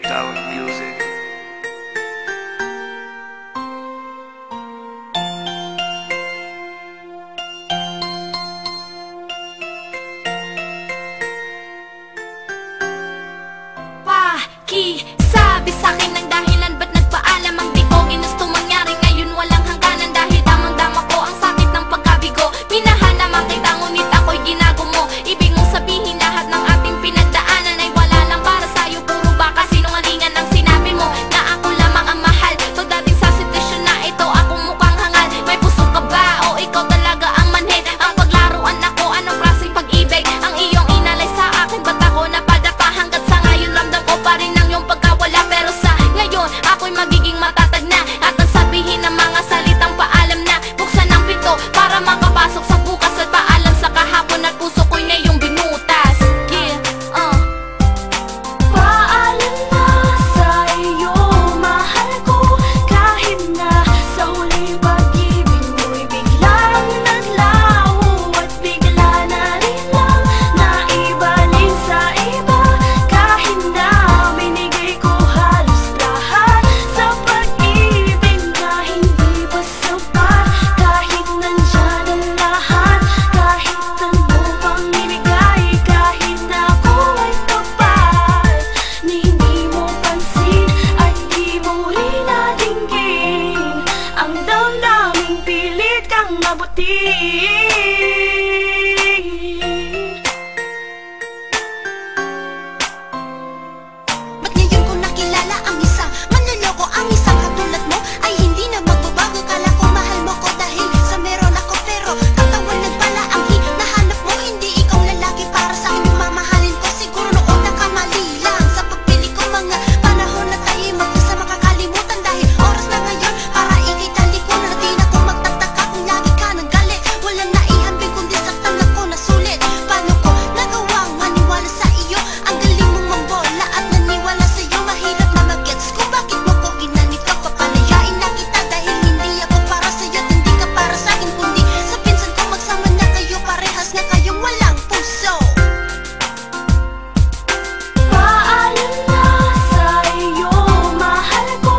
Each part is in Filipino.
Town Music. Sabi sa'kin ng dahilan ba't nagpaalam ang di ko ginusto mangyari ngayon walang hangganan dahil damang-dama ko ang sakit ng pagkabigo. Minahal naman kita ngunit ako'y ginago mo. Ibig mong sabihin lahat ng ating pinagdaanan ay wala lang para sa'yo, puro baka sinungalingan ang sinabi mo na ako lamang ang mahal. Pagdating sa sitwasyon na ito ako mukhang hangal. May puso ka ba o ikaw talaga ang manhid? Ang paglaruan ako, anong klaseng pag-ibig ang iyong inalay sa akin? Ba't ako napadapa hanggat sa ngayon ramdam ko pa rin ang iyong pagkawala? Pero sa ngayon ako'y magiging matatag na at ang sabihin ng mga salitang paalam na buksan ang pinto para makapasok sa bukas at paalam sa kahapon at puso ko'y ngayong binutas. Paalam na sa iyo, mahal ko, kahit na sa huli pag-ibig mo'y biglang naglaho at bigla na rin lang naibalik sa iba. Kahit na binigay ko halos lahat sa pag-ibig na hindi pa sapat, kahit nandyan ang lahat, kahit ano pang ibigay, kahit na ako ay kapal, ni hindi mo pansin at di mo rin nadinggin ang damdaming pilit kang abutin. Ba't ngayon ko nakilala ang isa manloloko, ang isang katulad mo ay hindi na magbabago. Kala ko mahal mo ko dahil sa meron ako, pero katawan nagpala ang hinahanap mo. Hindi ikaw lalaki para sa akin yung mamahalin ko. Siguro noon nakamali lang sa pagpili ko, mga panahon na tahimik ko sa makakalimutan dahil oras na ngayon para ikitali ko na di na ko magtataka kung lagi ka nang galit. Walang naihambing kundi saktan ako na sulit. Paano ko nagawang maniwala sa iyo? Ang galing mong mambola at naniwala sa iyo. Mahirap na mag-gets kung bakit mo ko ginanito. Papalayain na kita dahil hindi ako para sa iyo at hindi ka para sa akin, kundi sa pinsan ko. Magsama na kayo, parehas na kayong walang puso. Paalam na sa iyo, mahal ko,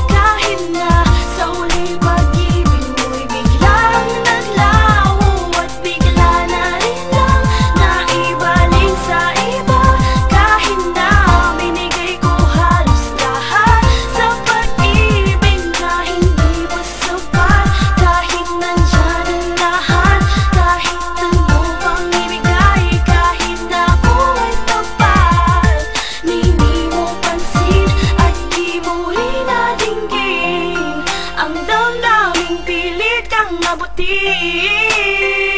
kahit na sa huli pag-ibig mo'y biglang naglaho at bigla na rin lang naibalik sa iba. Kahit na binigay ko halos lahat sa pag-ibig na hindi pa sapat, kahit nandyan ang lahat, kahit ano pang ibigay, kahit na ako ay kapal, ni hindi mo pansin at di mo rin nadinggin ang damdaming pilit kang abutin.